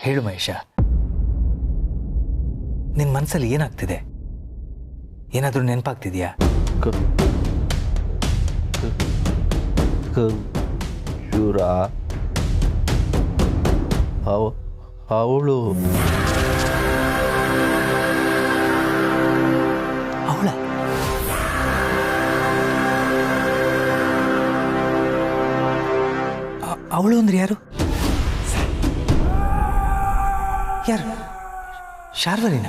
ಹೇಳು ಮಹೇಶ, ನಿನ್ನ ಮನಸ್ಸಲ್ಲಿ ಏನಾಗ್ತಿದೆ? ಏನಾದರೂ ನೆನಪಾಗ್ತಿದೆಯಾ? ಶೂರ ಅವಳು ಅವಳು ಅಂದ್ರೆ ಯಾರು? ಯಾರು? ಶಾರ್ವರಿನ?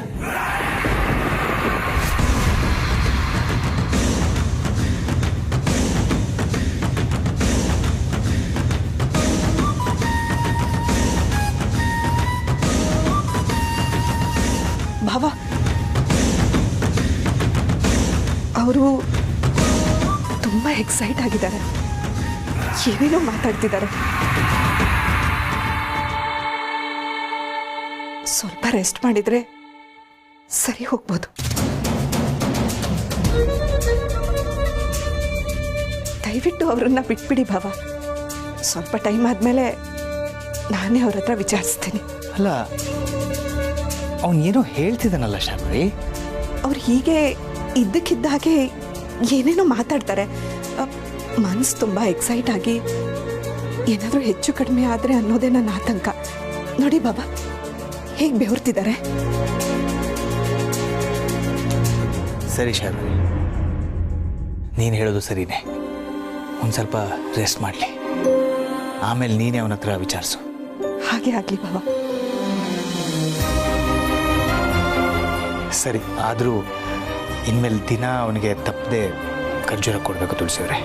ಭಾವ, ಅವರು ತುಂಬಾ ಎಕ್ಸೈಟ್ ಆಗಿದ್ದಾರೆ, ಏನೇನೋ ಮಾತಾಡ್ತಿದ್ದಾರೆ. ಸ್ವಲ್ಪ ರೆಸ್ಟ್ ಮಾಡಿದ್ರೆ ಸರಿ ಹೋಗ್ಬೋದು. ದಯವಿಟ್ಟು ಅವರನ್ನ ಬಿಟ್ಬಿಡಿ ಭಾವ. ಸ್ವಲ್ಪ ಟೈಮ್ ಆದ್ಮೇಲೆ ನಾನೇ ಅವ್ರ ಹತ್ರ ವಿಚಾರಿಸ್ತೀನಿ. ಅಲ್ಲ, ಅವನೇನೋ ಹೇಳ್ತಿದ್ದಾನಲ್ಲ ಶಾರ್ವರಿ. ಅವ್ರು ಹೀಗೆ ಇದ್ದಕ್ಕಿದ್ದ ಹಾಗೆ ಏನೇನೋ ಮಾತಾಡ್ತಾರೆ. ಮನಸ್ಸು ತುಂಬ ಎಕ್ಸೈಟ್ ಆಗಿ ಏನಾದರೂ ಹೆಚ್ಚು ಕಡಿಮೆ ಆದರೆ ಅನ್ನೋದೇ ನನ್ನ ಆತಂಕ. ನೋಡಿ ಬಾಬಾ ಹೇಗೆ ಬೆವರ್ತಿದ್ದಾರೆ. ಸರಿ ಶಾರ್ವರಿ, ನೀನು ಹೇಳೋದು ಸರಿನೇ. ಒಂದು ಸ್ವಲ್ಪ ರೆಸ್ಟ್ ಮಾಡಲಿ, ಆಮೇಲೆ ನೀನೇ ಅವನ ಹತ್ರ ವಿಚಾರಿಸು. ಹಾಗೆ ಆಗಲಿ ಬಾಬಾ. ಸರಿ, ಆದರೂ ಇನ್ಮೇಲೆ ದಿನ ಅವನಿಗೆ ತಪ್ಪದೆ ಖರ್ಜೂರ ಕೊಡಬೇಕು ತುಳಸಿಯವರೇ.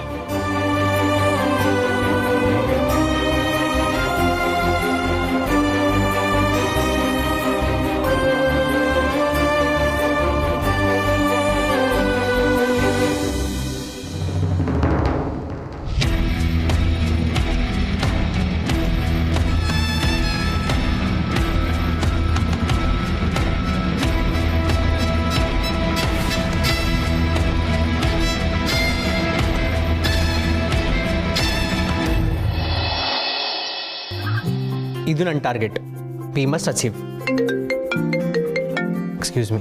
ಇದು ನನ್ನ target. We must achieve. Excuse me.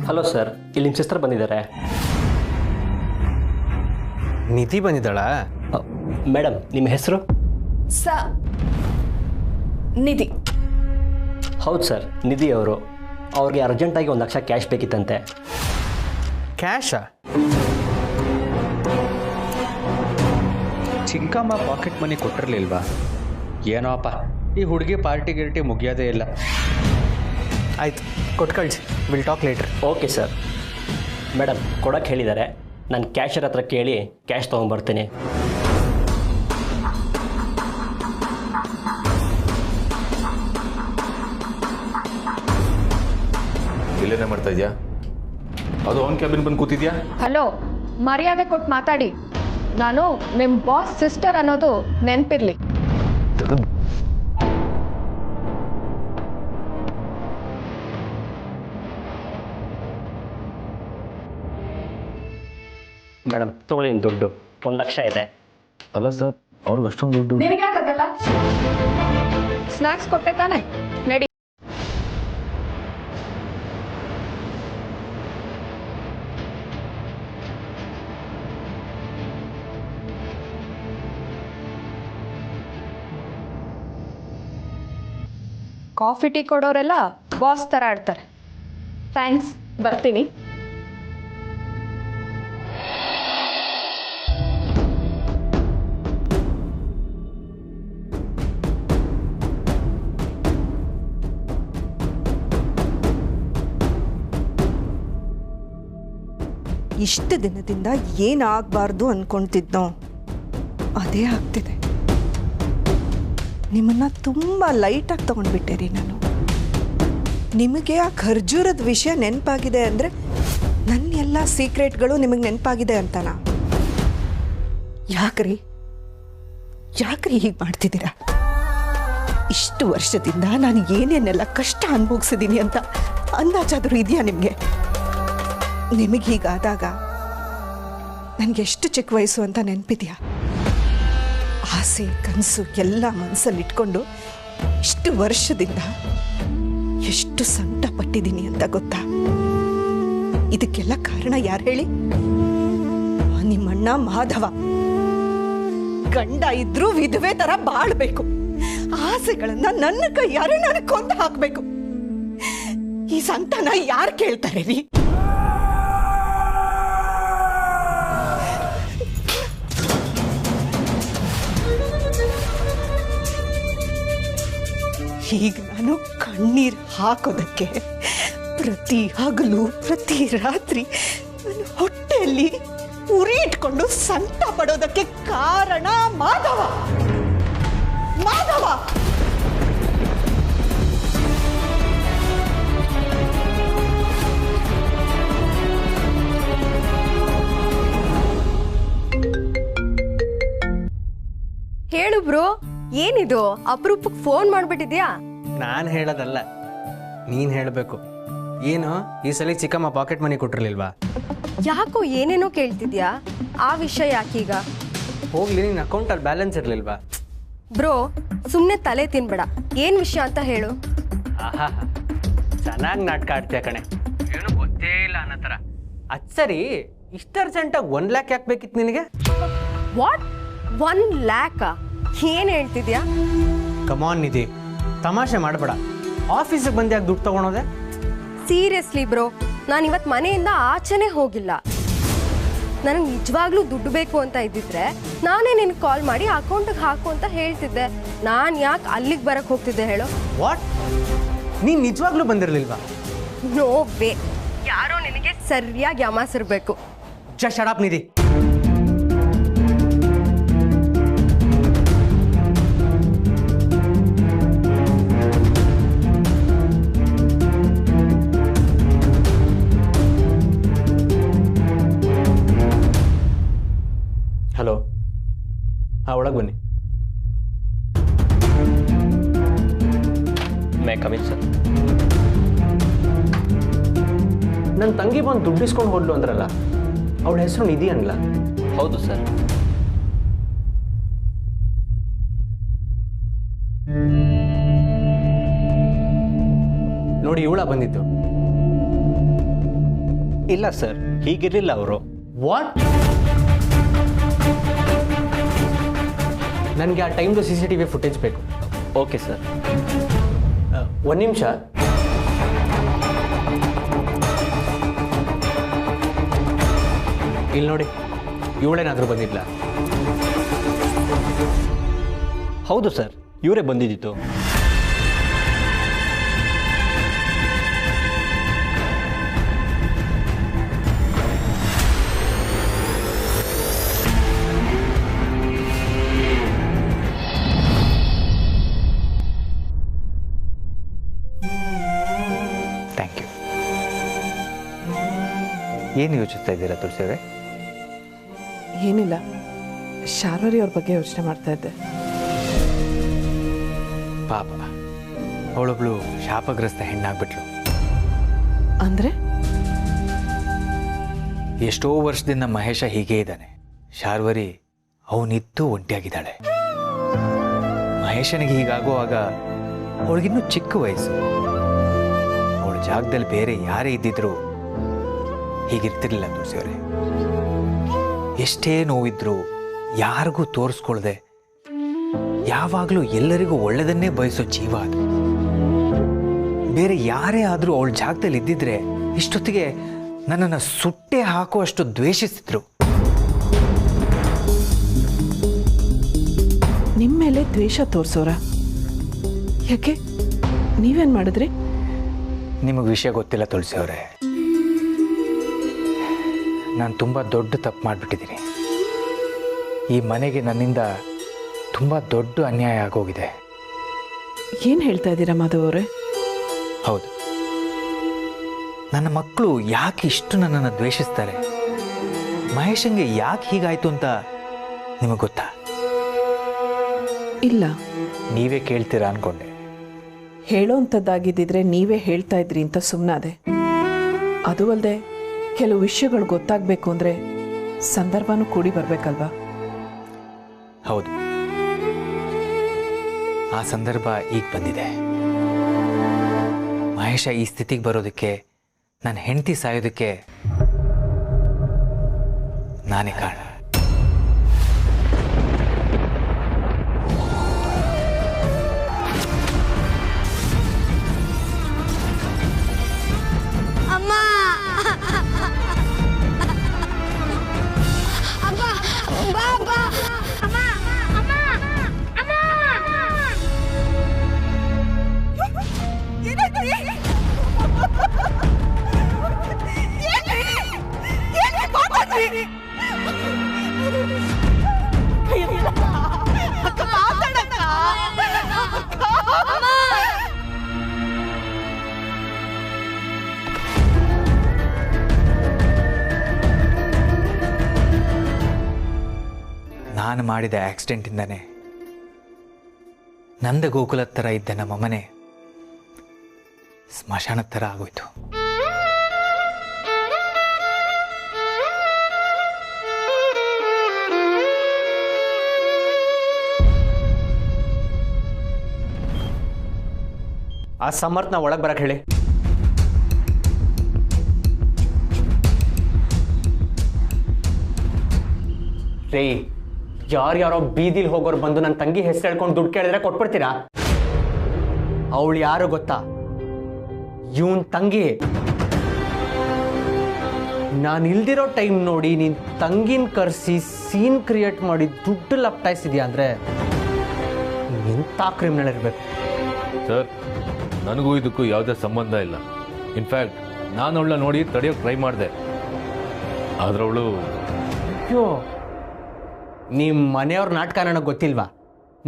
Hello sir, ಇಲ್ಲಿ ನಿಮ್ಮ ಸಿಸ್ಟರ್ ಬಂದಿದ್ದಾರೆ. ನಿಧಿ ಬಂದಿದ್ದಾಳಾ? ಮೇಡಮ್, ನಿಮ್ಮ ಹೆಸರು? ನಿಧಿ. ಹೌದು ಸರ್, ನಿಧಿ ಅವರು. ಅವ್ರಿಗೆ ಅರ್ಜೆಂಟಾಗಿ 1 ಲಕ್ಷ ಕ್ಯಾಶ್ ಬೇಕಿತ್ತಂತೆ. ಕ್ಯಾಶಾ? ಚಿಕ್ಕಮ್ಮ ಪಾಕೆಟ್ ಮನಿ ಕೊಟ್ಟಿರಲಿಲ್ವಾ? ಏನೋ ಅಪ್ಪ, ಈ ಹುಡುಗಿ ಪಾರ್ಟಿ ಗಿರ್ಟಿ ಮುಗಿಯೋದೇ ಇಲ್ಲ. ಆಯ್ತು, ಕೊಟ್ಟು ಕಳಿಸಿ. Will talk later. Okay sir. Madam, ಕೊಡೋಕ್ಕೆ ಹೇಳಿದ್ದಾರೆ. ನಾನು ಕ್ಯಾಶರ್ ಹತ್ರ ಕೇಳಿ ಕ್ಯಾಶ್ ತೊಗೊಂಬರ್ತೀನಿ. ಇಲ್ಲೇನೇ ಮಾಡ್ತಾ ಇದೆಯಾ? ಅದು ಅವನ ಕ್ಯಾಬಿನ್ ಬಂದು ಕೂತಿದ್ಯಾ? ಹಲೋ, ಮರ್ಯಾದೆ ಕೊಟ್ಟು ಮಾತಾಡಿ. ನಾನು ನಿಮ್ಮ ಬಾಸ್ ಸಿಸ್ಟರ್ ಅನ್ನೋದು ನೆನಪಿರ್ಲಿ. ಮೇಡಮ್, ತೊಗೊಳ್ಳಿ ದುಡ್ಡು. 1 ಲಕ್ಷ ಇದೆ. ಅಲ್ಲ ಸರ್, ಅವ್ರಿಗೆ ಅಷ್ಟೊಂದು ದುಡ್ಡು. ನಿನಗ್ಯಾಕಲ್ಲ? ಸ್ನಾಕ್ಸ್ ಕೊಟ್ಟೆ ತಾನೆ, ನಡಿ. ಕಾಫಿ ಟೀ ಕೊಡೋರೆಲ್ಲ ಬಾಸ್ ಥರ ಆಡ್ತಾರೆ. ಥ್ಯಾಂಕ್ಸ್, ಬರ್ತೀನಿ. ಇಷ್ಟು ದಿನದಿಂದ ಏನಾಗಬಾರ್ದು ಅನ್ಕೊಳ್ತಿದ್ನೋ ಅದೇ ಆಗ್ತಿದೆ. ನಿಮ್ಮನ್ನ ತುಂಬ ಲೈಟಾಗಿ ತಗೊಂಡ್ಬಿಟ್ಟೆ ರೀ ನಾನು. ನಿಮಗೆ ಆ ಖರ್ಜೂರದ ವಿಷಯ ನೆನಪಾಗಿದೆ ಅಂದರೆ ನನ್ನ ಎಲ್ಲ ಸೀಕ್ರೆಟ್ಗಳು ನಿಮಗೆ ನೆನಪಾಗಿದೆ ಅಂತನಾ? ಯಾಕ್ರಿ ಹೀಗೆ ಮಾಡ್ತಿದ್ದೀರಾ? ಇಷ್ಟು ವರ್ಷದಿಂದ ನಾನು ಏನೇನೆಲ್ಲ ಕಷ್ಟ ಅನುಭವಿಸಿದ್ದೀನಿ ಅಂತ ಅಂದಾಜಾದರೂ ಇದೆಯಾ ನಿಮಗೆ? ನಿಮಗೆ ಹೀಗಾದಾಗ ನನಗೆ ಎಷ್ಟು ಚಿಕ್ಕ ವಯಸ್ಸು ಅಂತ ನೆನಪಿದೆಯಾ? ಆಸೆ ಕನಸು ಎಲ್ಲ ಮನಸ್ಸಲ್ಲಿಟ್ಕೊಂಡು ಇಷ್ಟು ವರ್ಷದಿಂದ ಎಷ್ಟು ಸಂಕಟ ಪಟ್ಟಿದ್ದೀನಿ ಅಂತ ಗೊತ್ತಾ? ಇದಕ್ಕೆಲ್ಲ ಕಾರಣ ಯಾರು ಹೇಳಿ? ನಿಮ್ಮಣ್ಣ ಮಾಧವ. ಗಂಡ ಇದ್ರೂ ವಿಧವೆ ತರ ಬಾಳ್ಬೇಕು, ಆಸೆಗಳನ್ನ ನನ್ನ ಕೈಯಾರೆ ನನಗೆ ಕೊಂದು ಹಾಕ್ಬೇಕು. ಈ ಸಂಕಟನ ಯಾರು ಕೇಳ್ತಾರೆ ರೀ? ಈಗ ನಾನು ಕಣ್ಣೀರು ಹಾಕೋದಕ್ಕೆ ಪ್ರತಿ ಹಗಲು ಪ್ರತಿ ರಾತ್ರಿ ನನ್ನ ಹೊಟ್ಟೆಯಲ್ಲಿ ಉರಿ ಇಟ್ಕೊಂಡು ಸಂಕಟ ಪಡೋದಕ್ಕೆ ಕಾರಣ ಮಾಧವ. ಮಾಧವ ಹೇಳು ಬ್ರೋ, ಏನಿದು ಅಪರೂಪಕ್ಕೆ ಫೋನ್ ಮಾಡ್ಬಿಟ್ಟಿದ್ಯಾ? ನಾನು ಹೇಳೋದಲ್ಲ, ನೀನು ಹೇಳಬೇಕು. ಏನು ಈ ಸಲ ಚಿಕ್ಕಮ್ಮ ಪಾಕೆಟ್ ಮನಿ ಕೊಟ್ಟಿರ್ಲಿಲ್ವಾ? ಯಾಕೋ ಏನೇನೋ ಕೇಳ್ತಿದ್ಯಾ? ಆ ವಿಷಯ ಯಾಕೀಗ? ಹೋಗ್ಲಿ, ನಿನ್ನ ಅಕೌಂಟಲ್ಲಿ ಬ್ಯಾಲೆನ್ಸ್ ಇರಲಿಲ್ವಾ? ಬ್ರೋ, ಸುಮ್ಮನೆ ತಲೆ ತಿನ್ಬೇಡ. ಏನ್ ವಿಷಯ ಅಂತ ಹೇಳು. ಆಹಾ, ಚೆನ್ನಾಗಿ ನಾಟಕ ಆಡ್ತೀಯ ಕಣೆ. ಏನು ಗೊತ್ತೇ ಇಲ್ಲ ಅನ್ನೋ ಥರ. ಅದು ಸರಿ, ಇಷ್ಟು ಅರ್ಜೆಂಟಾಗಿ 1 ಲ್ಯಾಕ್ ಯಾಕೆ ಬೇಕಿತ್ತು ನಿನಗೆ? ವಾಟ್? 1 ಲ್ಯಾಕ್? ಏನ್ ಹೇಳ್ತಿದ್ಯಾ? ಕಮಾನ್ ನಿಧಿ, ತಮಾಷೆ ಮಾಡಬೇಡ. ಆಫೀಸಿಗೆ ಬಂದು ಯಾಕೆ ದುಡ್ಡು ತೊಗೊಳೋದೆ? ಸೀರಿಯಸ್ಲಿ ಬ್ರೋ, ನಾನು ಇವತ್ತು ಮನೆಯಿಂದ ಆಚೆನೇ ಹೋಗಿಲ್ಲ. ನನಗೆ ನಿಜವಾಗ್ಲೂ ದುಡ್ಡು ಬೇಕು ಅಂತ ಇದ್ದಿದ್ರೆ ನಾನೇ ನಿನಗೆ ಕಾಲ್ ಮಾಡಿ ಅಕೌಂಟಿಗೆ ಹಾಕು ಅಂತ ಹೇಳ್ತಿದ್ದೆ. ನಾನು ಯಾಕೆ ಅಲ್ಲಿಗೆ ಬರಕ್ಕೆ ಹೋಗ್ತಿದ್ದೆ ಹೇಳು? ವಾಟ್? ನೀನು ನಿಜವಾಗ್ಲೂ ಬಂದಿರಲಿಲ್ವಾ? No way. ಯಾರೋ ನಿನಗೆ ಸರಿಯಾಗಿ ಯಾಮಾಸಿರ್ಬೇಕು. ಜಸ್ಟ್ ಶಟ್ ಅಪ್ ನಿಧಿ. ಹಲೋ, ಒಳಗೆ ಬನ್ನಿ. May come in sir. ನನ್ನ ತಂಗಿ ಬಂದು ದುಡ್ಡು ಇಸ್ಕೊಂಡು ಹೋದ್ಲು ಅಂದ್ರಲ್ಲ, ಅವಳ ಹೆಸರು ನಿಧಿ ಅನ್ಲ? ಹೌದು ಸರ್. ನೋಡಿ, ಇವಳ ಬಂದಿತ್ತು. ಇಲ್ಲ ಸರ್, ಹೀಗಿರಲಿಲ್ಲ ಅವರು. ವಾಟ್? ನನಗೆ ಆ ಟೈಮ್ದು CCTV ಫುಟೇಜ್ ಬೇಕು. Okay sir. 1 ನಿಮಿಷ. ಇಲ್ಲಿ ನೋಡಿ, ಇವಳೇನಾದರೂ ಬಂದಿದ್ಲ? ಹೌದು ಸರ್, ಇವರೇ ಬಂದಿದ್ದಿತ್ತು. Thank you. ಏನು ಯೋಚಿಸ್ತಾ ಇದ್ದೀರಾ ತುಳಸಿ ಅವರೇ? ಏನಿಲ್ಲ, ಶಾರ್ವರಿ ಅವ್ರ ಬಗ್ಗೆ ಯೋಚನೆ ಮಾಡ್ತಾ ಇದ್ದೆ. ಪಾಪ, ಅವಳೊಬ್ಳು ಶಾಪಗ್ರಸ್ತ ಹೆಣ್ಣಾಗ್ಬಿಟ್ಲು. ಅಂದ್ರೆ ಎಷ್ಟೋ ವರ್ಷದಿಂದ ಮಹೇಶ ಹೀಗೆ ಇದ್ದಾನೆ. ಶಾರ್ವರಿ ಅವನಿದ್ದು ಒಂಟಿಯಾಗಿದ್ದಾಳೆ. ಮಹೇಶನಿಗೆ ಹೀಗಾಗುವಾಗ ಅವಳಿಗಿನ್ನೂ ಚಿಕ್ಕ ವಯಸ್ಸು. ಅವಳ ಜಾಗದಲ್ಲಿ ಬೇರೆ ಯಾರೇ ಇದ್ದಿದ್ರು ಹೀಗಿರ್ತಿರ್ಲಿಲ್ಲ ತುಳಸಿಯವರೇ. ಎಷ್ಟೇ ನೋವಿದ್ರು ಯಾರಿಗೂ ತೋರಿಸ್ಕೊಳ್ದೆ ಯಾವಾಗಲೂ ಎಲ್ಲರಿಗೂ ಒಳ್ಳೆಯದನ್ನೇ ಬಯಸೋ ಜೀವ ಅದು. ಬೇರೆ ಯಾರೇ ಆದರೂ ಅವಳ ಜಾಗದಲ್ಲಿ ಇದ್ದಿದ್ರೆ ಇಷ್ಟೊತ್ತಿಗೆ ನನ್ನನ್ನು ಸುಟ್ಟೆ ಹಾಕುವಷ್ಟು ದ್ವೇಷಿಸಿದ್ರು. ನಿಮ್ಮ ಮೇಲೆ ದ್ವೇಷ ತೋರಿಸೋರ? ಯಾಕೆ? ನೀವೇನು ಮಾಡಿದ್ರಿ? ನಿಮಗೆ ವಿಷಯ ಗೊತ್ತಿಲ್ಲ ತುಳಸಿಯವರೇ, ನಾನು ತುಂಬ ದೊಡ್ಡ ತಪ್ಪು ಮಾಡಿಬಿಟ್ಟಿದ್ದೀನಿ. ಈ ಮನೆಗೆ ನನ್ನಿಂದ ತುಂಬ ದೊಡ್ಡ ಅನ್ಯಾಯ ಆಗೋಗಿದೆ. ಏನು ಹೇಳ್ತಾ ಇದ್ದೀರಾ ಮಾಧವ್ ಅವರೇ? ಹೌದು, ನನ್ನ ಮಕ್ಕಳು ಯಾಕೆ ಇಷ್ಟು ನನ್ನನ್ನು ದ್ವೇಷಿಸ್ತಾರೆ, ಮಹೇಶಂಗೆ ಯಾಕೆ ಹೀಗಾಯ್ತು ಅಂತ ನಿಮಗೆ ಗೊತ್ತಾ? ಇಲ್ಲ. ನೀವೇ ಕೇಳ್ತೀರಾ ಅನ್ಕೊಂಡೆ. ಹೇಳೋಂಥದ್ದಾಗಿದ್ದಿದ್ರೆ ನೀವೇ ಹೇಳ್ತಾ ಇದ್ರಿ ಅಂತ ಸುಮ್ಮನಾದೆ. ಅದು ಅಲ್ಲದೆ ಕೆಲವು ವಿಷಯಗಳು ಗೊತ್ತಾಗಬೇಕು ಅಂದರೆ ಸಂದರ್ಭನೂ ಕೂಡಿ ಬರಬೇಕಲ್ವಾ? ಹೌದು, ಆ ಸಂದರ್ಭ ಈಗ ಬಂದಿದೆ. ಮಹೇಶ ಈ ಸ್ಥಿತಿಗೆ ಬರೋದಕ್ಕೆ, ನನ್ನ ಹೆಂಡತಿ ಸಾಯೋದಕ್ಕೆ ನಾನೇ ಕಾರಣ. ಅಮ್ಮ ಅಮ್ಮ ಬಾ ಬಾ ಅಮ್ಮ ಅಮ್ಮ ಅಮ್ಮ ನಾನು ಮಾಡಿದ ಆಕ್ಸಿಡೆಂಟಿಂದನೇ ನಂದ ಗೋಕುಲದ ಥರ ಇದ್ದ ನಮ್ಮ ಮನೆ ಸ್ಮಶಾನದ ಥರ ಆಗೋಯ್ತು. ಆ ಸಮರ್ಥನ ಒಳಗೆ ಬರಕ್ಕೆ ಹೇಳಿ. ರೇ, ಯಾರ್ಯಾರೋ ಬೀದಿಲಿ ಹೋಗೋರು ಬಂದು ನನ್ನ ತಂಗಿ ಹೆಸರು ಹೇಳ್ಕೊಂಡು ದುಡ್ಡು ಕೇಳಿದ್ರೆ ಕೊಟ್ಬಿಡ್ತೀರಾ? ಅವಳು ಯಾರು ಗೊತ್ತಾ? ಇವನ್ ತಂಗಿ. ನಾನು ಇಲ್ದಿರೋ ಟೈಮ್ ನೋಡಿ ನೀನ್ ತಂಗಿನ ಕರೆಸಿ ಸೀನ್ ಕ್ರಿಯೇಟ್ ಮಾಡಿ ದುಡ್ಡು ಲಪ್ಟಾಯಿಸಿದ್ಯಾ ಅಂದ್ರೆ ಎಂಥ ಕ್ರಿಮಿನಲ್ ಇರಬೇಕು. ಸರ್, ನನಗೂ ಇದಕ್ಕೂ ಯಾವುದೇ ಸಂಬಂಧ ಇಲ್ಲ. ಇನ್ಫ್ಯಾಕ್ಟ್ ನಾನು ಅವಳನ್ನ ನೋಡಿ ತಡೆಯೋಕೆ ಟ್ರೈ ಮಾಡಿದೆ, ಆದ್ರೆ ಅವಳು... ಅಯ್ಯೋ, ನಿಮ್ಮ ಮನೆಯವ್ರ ನಾಟಕ ನನಗೆ ಗೊತ್ತಿಲ್ವಾ?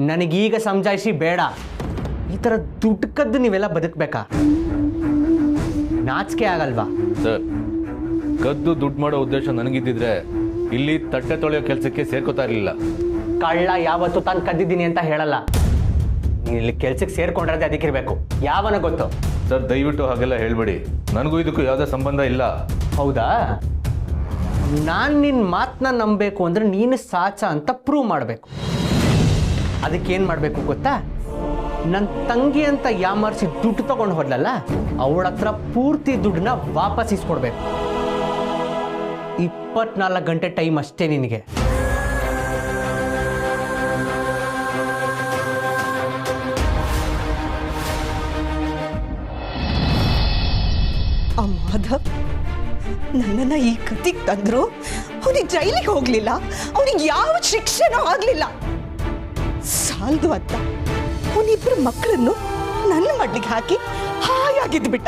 ನನಗೀಗ ಸಮಜಾಯಿಸಿ ಬೇಡ. ಈ ಥರ ದುಡ್ಡು ಕದ್ದು ನೀವೆಲ್ಲ ಬದುಕಬೇಕಾ? ನಾಚಿಕೆ ಆಗಲ್ವಾ? ಸರ್, ಕದ್ದು ದುಡ್ಡು ಮಾಡೋ ಉದ್ದೇಶ ನನಗಿದ್ದಿದ್ರೆ ಇಲ್ಲಿ ತಟ್ಟೆ ತೊಳೆಯೋ ಕೆಲಸಕ್ಕೆ ಸೇರ್ಕೋತಾ ಇರಲಿಲ್ಲ. ಕಳ್ಳ ಯಾವತ್ತು ತಾನು ಕದ್ದಿದ್ದೀನಿ ಅಂತ ಹೇಳಲ್ಲ. ನೀನು ಇಲ್ಲಿ ಕೆಲ್ಸಕ್ಕೆ ಸೇರ್ಕೊಂಡಿರೋದೇ ಅದಕ್ಕಿರ್ಬೇಕು. ಯಾವನ ಗೊತ್ತು? ಸರ್, ದಯವಿಟ್ಟು ಹಾಗೆಲ್ಲ ಹೇಳ್ಬೇಡಿ. ನನಗೂ ಇದಕ್ಕೂ ಯಾವುದೇ ಸಂಬಂಧ ಇಲ್ಲ. ಹೌದಾ? ನಾನು ನಿನ್ನ ಮಾತನ್ನ ನಂಬಬೇಕು ಅಂದರೆ ನೀನು ಸಾಚ ಅಂತ ಪ್ರೂವ್ ಮಾಡಬೇಕು. ಅದಕ್ಕೇನು ಮಾಡಬೇಕು ಗೊತ್ತಾ? ನನ್ನ ತಂಗಿ ಅಂತ ಯಾಮಾರಿಸಿ ದುಡ್ಡು ತಗೊಂಡು ಹೋದ್ಲಲ್ಲ, ಅವಳ ಹತ್ರ ಪೂರ್ತಿ ದುಡ್ಡನ್ನ ವಾಪಸ್ ಇಸ್ಕೊಡ್ಬೇಕು. 24 ಗಂಟೆ ಟೈಮ್ ಅಷ್ಟೇ ನಿನಗೆ. ಆ ಮಾಧವ್ ನನ್ನನ್ನು ಈ ಕತಿಗೆ ತಂದ್ರು. ಅವನಿಗೆ ಜೈಲಿಗೆ ಹೋಗ್ಲಿಲ್ಲ, ಅವನಿಗೆ ಯಾವ ಶಿಕ್ಷೆನೂ ಆಗ್ಲಿಲ್ಲ. ಸಾಲ್ದು ಅಂತ ಅವನಿಬ್ರು ಮಕ್ಕಳನ್ನು ನನ್ನ ಮಡ್ಲಿಗೆ ಹಾಕಿ ಹಾಯಾಗಿದ್ಬಿಟ್ಟ.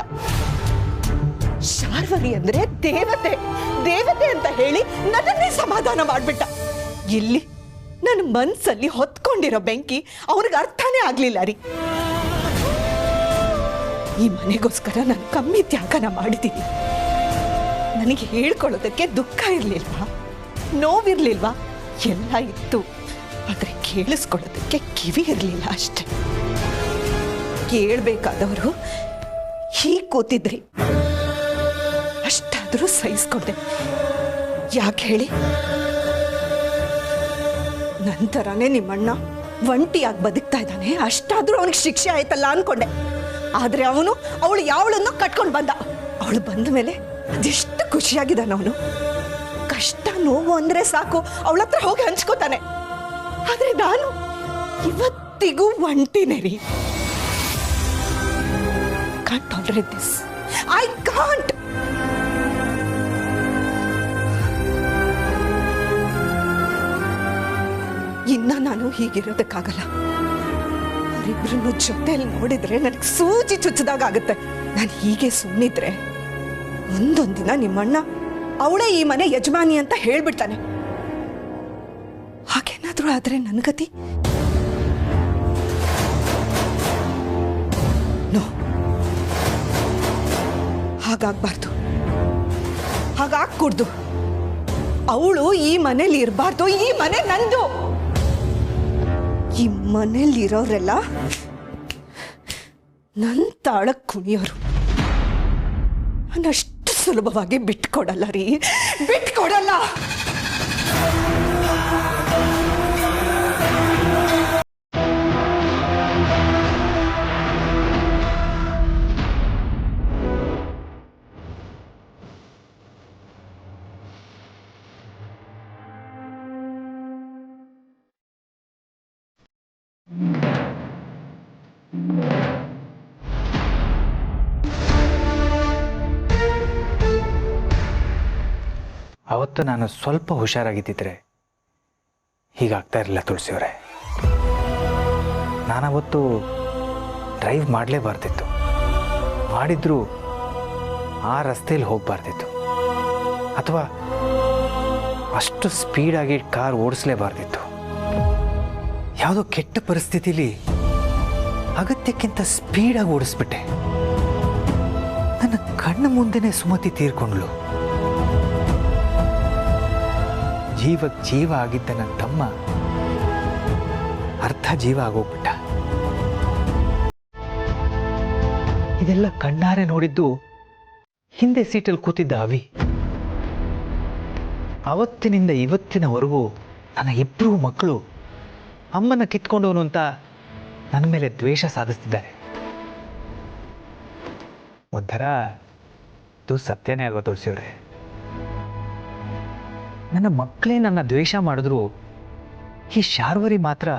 ಶಾರ್ವರಿ ಅಂದ್ರೆ ದೇವತೆ, ದೇವತೆ ಅಂತ ಹೇಳಿ ನನ್ನನ್ನೇ ಸಮಾಧಾನ ಮಾಡ್ಬಿಟ್ಟ. ಇಲ್ಲಿ ನನ್ನ ಮನ್ಸಲ್ಲಿ ಹೊತ್ಕೊಂಡಿರೋ ಬೆಂಕಿ ಅವನಿಗೆ ಅರ್ಥನೇ ಆಗ್ಲಿಲ್ಲ ರೀ. ಈ ಮನೆಗೋಸ್ಕರ ನಾನು ಕಮ್ಮಿ ತ್ಯಾಗನ ಮಾಡಿದ್ದೀನಿ. ನನಗೆ ಹೇಳ್ಕೊಳ್ಳೋದಕ್ಕೆ ದುಃಖ ಇರಲಿಲ್ವಾ, ನೋವಿರ್ಲಿಲ್ವಾ? ಎಲ್ಲ ಇತ್ತು, ಆದರೆ ಕೇಳಿಸ್ಕೊಳ್ಳೋದಕ್ಕೆ ಕಿವಿ ಇರಲಿಲ್ಲ ಅಷ್ಟೆ. ಕೇಳಬೇಕಾದವರು ಹೀಗೆ ಕೂತಿದ್ರಿ, ಅಷ್ಟಾದರೂ ಸಹಿಸ್ಕೊಂಡೆ. ಯಾಕೆ ಹೇಳಿ? ನಂತರನೇ ನಿಮ್ಮಣ್ಣ ಒಂಟಿಯಾಗಿ ಬದುಕ್ತಾ ಇದ್ದಾನೆ, ಅಷ್ಟಾದರೂ ಅವನಿಗೆ ಶಿಕ್ಷೆ ಆಯ್ತಲ್ಲ ಅನ್ಕೊಂಡೆ. ಆದರೆ ಅವನು ಅವಳು ಯಾವಳನ್ನೋ ಕಟ್ಕೊಂಡು ಬಂದ. ಅವಳು ಬಂದ ಮೇಲೆ ಅದೆಷ್ಟು ಖುಷಿಯಾಗಿದ್ದಾನ ಅವನು. ಕಷ್ಟ ನೋವು ಅಂದ್ರೆ ಸಾಕು ಅವಳ ಹತ್ರ ಹೋಗಿ ಹಂಚ್ಕೋತಾನೆ. ಆದ್ರೆ ನಾನು ಇವತ್ತಿಗೂ ಒಂಟಿನೇ ರೀ. Can't tolerate this. I can't. ಇನ್ನ ನಾನು ಹೀಗಿರೋದಕ್ಕಾಗಲ್ಲ. ಅವರಿಬ್ರನ್ನು ಜೊತೆಯಲ್ಲಿ ನೋಡಿದ್ರೆ ನನಗೆ ಸೂಜಿ ಚುಚ್ಚದಾಗ ಆಗುತ್ತೆ. ನಾನು ಹೀಗೆ ಸುಮ್ಮನಿದ್ರೆ ಒಂದೊಂದಿನ ನಿಮ್ಮಣ್ಣ ಅವಳೇ ಈ ಮನೆ ಯಜಮಾನಿ ಅಂತ ಹೇಳ್ಬಿಡ್ತಾನೆ. ಹಾಗೇನಾದ್ರೂ ಆದ್ರೆ ನನ್ನ ಗತಿ? ನೋ, ಹಾಗಾಗ್ಬಾರ್ದು, ಹಾಗಾಗ್ಕೂಡ್ದು. ಅವಳು ಈ ಮನೇಲಿ ಇರಬಾರ್ದು. ಈ ಮನೆ ನಂದು. ಈ ಮನೇಲಿರೋರೆಲ್ಲ ನನ್ನ ತಾಳಕ್ಕೆ ಕುಣಿಯೋರು. ನಾನಷ್ಟು ಸುಲಭವಾಗಿ ಬಿಟ್ಕೊಡಲ್ಲ ರೀ, ಬಿಟ್ಕೊಡಲ್ಲ. ಅವತ್ತು ನಾನು ಸ್ವಲ್ಪ ಹುಷಾರಾಗಿದ್ದಿದ್ರೆ ಹೀಗಾಗ್ತಾ ಇರಲಿಲ್ಲ ತುಳಸಿಯವರೇ. ನಾನವತ್ತು ಡ್ರೈವ್ ಮಾಡಲೇಬಾರ್ದಿತ್ತು. ಮಾಡಿದ್ರೂ ಆ ರಸ್ತೆಯಲ್ಲಿ ಹೋಗಬಾರ್ದಿತ್ತು, ಅಥವಾ ಅಷ್ಟು ಸ್ಪೀಡಾಗಿ ಕಾರ್ ಓಡಿಸಲೇಬಾರ್ದಿತ್ತು. ಯಾವುದೋ ಕೆಟ್ಟ ಪರಿಸ್ಥಿತಿಲಿ ಅಗತ್ಯಕ್ಕಿಂತ ಸ್ಪೀಡಾಗಿ ಓಡಿಸ್ಬಿಟ್ಟೆ. ನನ್ನ ಕಣ್ಣ ಮುಂದೆನೇ ಸುಮತಿ ತೀರ್ಕೊಂಡ್ಳು. ಜೀವ ಆಗಿದ್ದ ನನ್ನ ತಮ್ಮ ಅರ್ಧ ಜೀವ ಆಗೋಗ್ಬಿಟ್ಟ. ಇದೆಲ್ಲ ಕಣ್ಣಾರೆ ನೋಡಿದ್ದು ಹಿಂದೆ ಸೀಟಲ್ಲಿ ಕೂತಿದ್ದ ಅವಿ. ಅವತ್ತಿನಿಂದ ಇವತ್ತಿನವರೆಗೂ ನನ್ನ ಇಬ್ಬರು ಮಕ್ಕಳು ಅಮ್ಮನ ಕಿತ್ಕೊಂಡವನು ಅಂತ ನನ್ನ ಮೇಲೆ ದ್ವೇಷ ಸಾಧಿಸ್ತಿದ್ದಾರೆ. ಒಂಥರ ಇದು ಸತ್ಯನೇ ಅಲ್ವಾ ತುಳಸಿಯವ್ರೆ? ನನ್ನ ಮಕ್ಕಳೇ ನನ್ನ ದ್ವೇಷ ಮಾಡಿದ್ರು ಈ ಶಾರ್ವರಿ ಮಾತ್ರ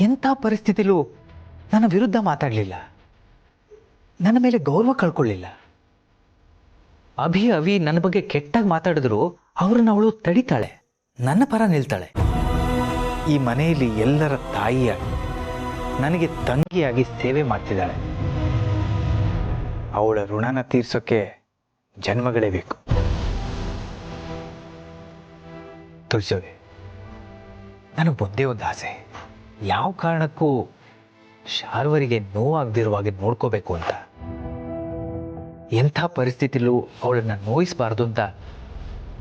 ಎಂಥ ಪರಿಸ್ಥಿತಿಲೂ ನನ್ನ ವಿರುದ್ಧ ಮಾತಾಡಲಿಲ್ಲ, ನನ್ನ ಮೇಲೆ ಗೌರವ ಕಳ್ಕೊಳ್ಳಿಲ್ಲ. ಅವಿ ನನ್ನ ಬಗ್ಗೆ ಕೆಟ್ಟಾಗಿ ಮಾತಾಡಿದ್ರು ಅವ್ರನ್ನ ಅವಳು ತಡಿತಾಳೆ, ನನ್ನ ಪರ ನಿಲ್ತಾಳೆ. ಈ ಮನೆಯಲ್ಲಿ ಎಲ್ಲರ ತಾಯಿಯಾಗಿ ನನಗೆ ತಂಗಿಯಾಗಿ ಸೇವೆ ಮಾಡ್ತಿದ್ದಾಳೆ. ಅವಳ ಋಣನ ತೀರ್ಸೋಕೆ ಜನ್ಮಗಳೇ ಬೇಕು. ತುಳಸಿಯವರೇ, ನನಗೆ ಒಂದೇ ಒಂದು ಆಸೆ, ಯಾವ ಕಾರಣಕ್ಕೂ ಶಾರ್ವರಿಗೆ ನೋವಾಗದಿರುವಾಗೆ ನೋಡ್ಕೋಬೇಕು ಅಂತ. ಎಂಥ ಪರಿಸ್ಥಿತಿಲೂ ಅವಳನ್ನು ನೋಯಿಸಬಾರ್ದು ಅಂತ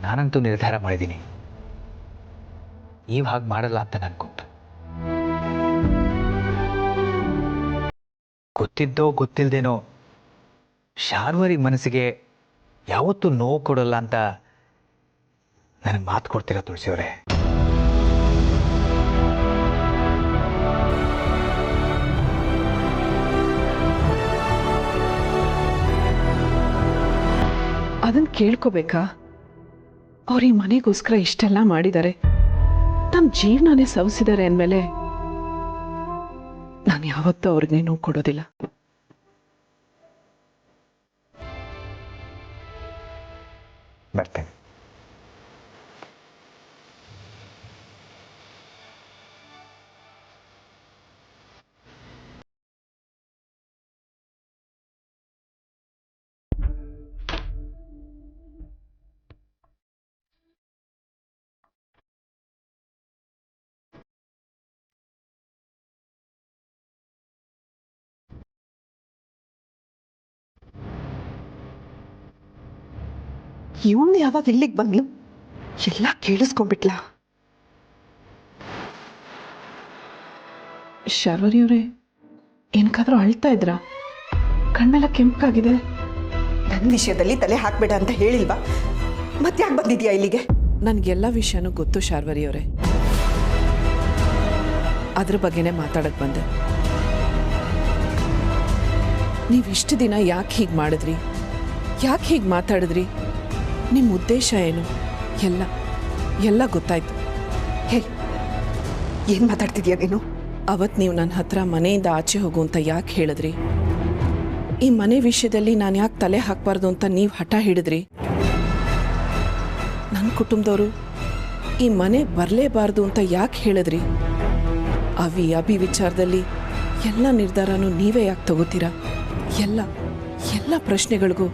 ನಾನಂತೂ ನಿರ್ಧಾರ ಮಾಡಿದ್ದೀನಿ. ನೀವು ಹಾಗೆ ಮಾಡಲ್ಲ ಅಂತ ನನಗೆ ಗೊತ್ತು. ಗೊತ್ತಿದ್ದೋ ಗೊತ್ತಿಲ್ಲದೇನೋ ಶಾರ್ವರಿ ಮನಸ್ಸಿಗೆ ಯಾವತ್ತೂ ನೋವು ಕೊಡಲ್ಲ ಅಂತ ನನಗೆ ಮಾತು ಕೊಡ್ತೀರಾ ತುಳಸಿಯವರೇ? ಅದನ್ನ ಕೇಳ್ಕೋಬೇಕಾ? ಅವ್ರ ಈ ಮನೆಗೋಸ್ಕರ ಇಷ್ಟೆಲ್ಲ ಮಾಡಿದ್ದಾರೆ, ತಮ್ಮ ಜೀವನನೇ ಸವಿಸಿದ್ದಾರೆ ಅಂದಮೇಲೆ ನಾನು ಯಾವತ್ತೂ ಅವ್ರಿಗೆ ನೋವು ಕೊಡೋದಿಲ್ಲ. ಬರ್ತೇನೆ. ಇವನು ಯಾವಾಗ ಇಲ್ಲಿಗೆ ಬಂದ್ಲು? ಎಲ್ಲ ಕೇಳಿಸ್ಕೊಂಡ್ಬಿಟ್ಲಾ? ಶಾರ್ವರಿಯವ್ರೆ, ಏನಕ್ಕಾದ್ರೂ ಅಳ್ತಾ ಇದ್ರಾ? ಕಣ್ಣೆಲ್ಲ ಕೆಂಪಾಗಿದೆ. ನನ್ನ ವಿಷಯದಲ್ಲಿ ತಲೆ ಹಾಕ್ಬೇಡ ಅಂತ ಹೇಳಿಲ್ವಾ? ಮತ್ತ್ಯಾಕೆ ಬಂದಿದ್ಯಾ ಇಲ್ಲಿಗೆ? ನನಗೆಲ್ಲ ವಿಷಯನೂ ಗೊತ್ತು ಶಾರ್ವರಿಯವರೇ, ಅದ್ರ ಬಗ್ಗೆನೇ ಮಾತಾಡಕ್ ಬಂದೆ. ನೀವಿಷ್ಟು ದಿನ ಯಾಕೆ ಹೀಗೆ ಮಾಡಿದ್ರಿ, ಯಾಕೆ ಹೀಗೆ ಮಾತಾಡಿದ್ರಿ, ನಿಮ್ಮ ಉದ್ದೇಶ ಏನು, ಎಲ್ಲ ಗೊತ್ತಾಯ್ತು. ಹೇ, ಏನು ಮಾತಾಡ್ತಿದ್ಯಾ ನೀನು? ಅವತ್ತು ನೀವು ನನ್ನ ಹತ್ರ ಮನೆಯಿಂದ ಆಚೆ ಹೋಗು ಅಂತ ಯಾಕೆ ಹೇಳಿದ್ರಿ? ಈ ಮನೆ ವಿಷಯದಲ್ಲಿ ನಾನು ಯಾಕೆ ತಲೆ ಹಾಕಬಾರ್ದು ಅಂತ ನೀವು ಹಠ ಹಿಡಿದ್ರಿ? ನನ್ನ ಕುಟುಂಬದವರು ಈ ಮನೆ ಬರಲೇಬಾರ್ದು ಅಂತ ಯಾಕೆ ಹೇಳಿದ್ರಿ? ಅಭಿ ವಿಚಾರದಲ್ಲಿ ಎಲ್ಲ ನಿರ್ಧಾರನೂ ನೀವೇ ಯಾಕೆ ತಗೋತೀರಾ? ಎಲ್ಲ ಪ್ರಶ್ನೆಗಳಿಗೂ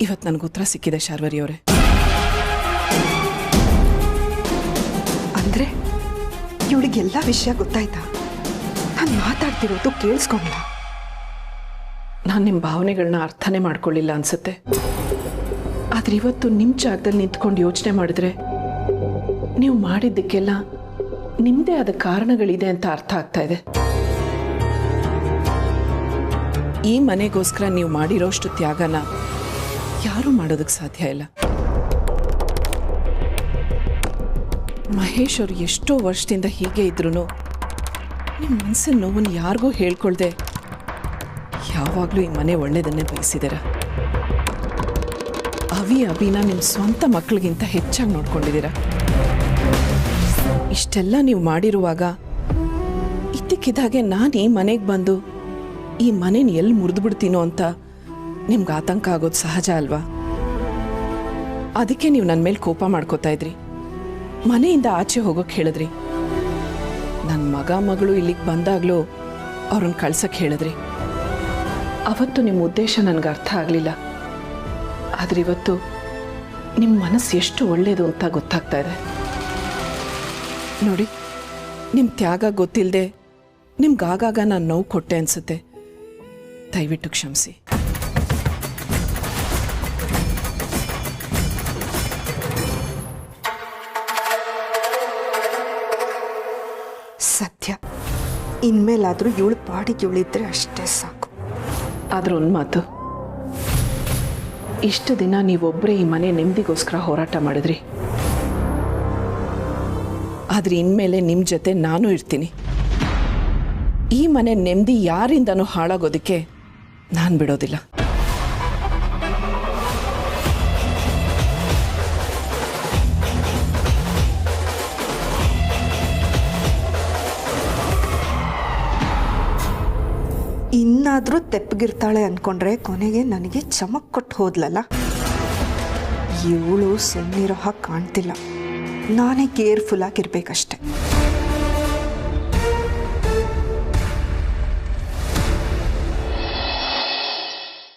ಇವತ್ತು ನನಗೆ ಉತ್ತರ ಸಿಕ್ಕಿದೆ ಶಾರ್ವರಿಯವರೇ. ಅಂದ್ರೆ ಇವಳಿಗೆಲ್ಲ ವಿಷಯ ಗೊತ್ತಾಯ್ತಾ? ನಾನು ಮಾತಾಡ್ತಿರೋದು ಕೇಳಿಸ್ಕೊಂಡಿಲ್ಲ. ನಾನು ನಿಮ್ಮ ಭಾವನೆಗಳನ್ನ ಅರ್ಥನೇ ಮಾಡ್ಕೊಳ್ಳಿಲ್ಲ ಅನ್ಸುತ್ತೆ. ಆದ್ರೆ ಇವತ್ತು ನಿಮ್ಮ ಜಾಗದಲ್ಲಿ ನಿಂತ್ಕೊಂಡು ಯೋಚನೆ ಮಾಡಿದ್ರೆ ನೀವು ಮಾಡಿದ್ದಕ್ಕೆಲ್ಲ ನಿಮ್ಮದೇ ಆದ ಕಾರಣಗಳಿದೆ ಅಂತ ಅರ್ಥ ಆಗ್ತಾ ಇದೆ. ಈ ಮನೆಗೋಸ್ಕರ ನೀವು ಮಾಡಿರೋಷ್ಟು ತ್ಯಾಗನ ಯಾರೂ ಮಾಡೋದಕ್ಕೆ ಸಾಧ್ಯ ಇಲ್ಲ. ಮಹೇಶ್ ಅವರು ಎಷ್ಟೋ ವರ್ಷದಿಂದ ಹೀಗೆ ಇದ್ರೂ ನಿಮ್ಮ ಮನಸ್ಸಿನ ನೋವನ್ನು ಯಾರಿಗೂ ಹೇಳ್ಕೊಳ್ದೆ ಯಾವಾಗಲೂ ಈ ಮನೆ ಒಳ್ಳೆಯದನ್ನೇ ಬಯಸಿದ್ದೀರ. ಅಭಿನ ನಿಮ್ಮ ಸ್ವಂತ ಮಕ್ಕಳಿಗಿಂತ ಹೆಚ್ಚಾಗಿ ನೋಡ್ಕೊಂಡಿದ್ದೀರ. ಇಷ್ಟೆಲ್ಲ ನೀವು ಮಾಡಿರುವಾಗ ಇದ್ದಕ್ಕಿದ್ದಾಗೆ ನಾನು ಈ ಮನೆಗೆ ಬಂದು ಈ ಮನೇನ ಎಲ್ಲಿ ಮುರಿದು ಬಿಡ್ತೀನೋ ಅಂತ ನಿಮ್ಗೆ ಆತಂಕ ಆಗೋದು ಸಹಜ ಅಲ್ವಾ? ಅದಕ್ಕೆ ನೀವು ನನ್ನ ಮೇಲೆ ಕೋಪ ಮಾಡ್ಕೋತಾ ಇದ್ರಿ, ಮನೆಯಿಂದ ಆಚೆ ಹೋಗೋಕೆ ಹೇಳಿದ್ರಿ. ನನ್ನ ಮಗ ಮಗಳು ಇಲ್ಲಿಗೆ ಬಂದಾಗಲೂ ಅವ್ರನ್ನ ಕಳ್ಸಕ್ಕೆ ಹೇಳಿದ್ರಿ. ಅವತ್ತು ನಿಮ್ಮ ಉದ್ದೇಶ ನನಗೆ ಅರ್ಥ ಆಗಲಿಲ್ಲ. ಆದರೆ ಇವತ್ತು ನಿಮ್ಮ ಮನಸ್ಸು ಎಷ್ಟು ಒಳ್ಳೆಯದು ಅಂತ ಗೊತ್ತಾಗ್ತಾ ಇದೆ. ನೋಡಿ, ನಿಮ್ಮ ತ್ಯಾಗ ಗೊತ್ತಿಲ್ಲದೆ ನಿಮ್ಗಾಗಾಗ ನಾನು ನೋವು ಕೊಟ್ಟೆ ಅನಿಸುತ್ತೆ. ದಯವಿಟ್ಟು ಕ್ಷಮಿಸಿ. ಸತ್ಯ, ಇನ್ಮೇಲಾದರೂ ಇವಳು ಪಾಡಿಗೆ ಇವಳಿದ್ರೆ ಅಷ್ಟೇ ಸಾಕು. ಆದ್ರೆ ಒಂದು ಮಾತು, ಇಷ್ಟು ದಿನ ನೀವೊಬ್ಬರೇ ಈ ಮನೆ ನೆಮ್ಮದಿಗೋಸ್ಕರ ಹೋರಾಟ ಮಾಡಿದ್ರಿ. ಆದರೆ ಇನ್ಮೇಲೆ ನಿಮ್ಮ ಜೊತೆ ನಾನು ಇರ್ತೀನಿ. ಈ ಮನೆ ನೆಮ್ಮದಿ ಯಾರಿಂದನೂ ಹಾಳಾಗೋದಕ್ಕೆ ನಾನು ಬಿಡೋದಿಲ್ಲ. ಇನ್ನಾದರೂ ತೆಪ್ಪಗಿರ್ತಾಳೆ ಅಂದ್ಕೊಂಡ್ರೆ ಕೊನೆಗೆ ನನಗೆ ಚಮಕ್ ಕೊಟ್ಟು ಹೋದ್ಲಲ್ಲ. ಇವಳು ಸುಮ್ಮನಿರೋ ಹಾಗೆ ಕಾಣ್ತಿಲ್ಲ. ನಾನೇ ಕೇರ್ಫುಲ್ ಆಗಿರ್ಬೇಕಷ್ಟೆ.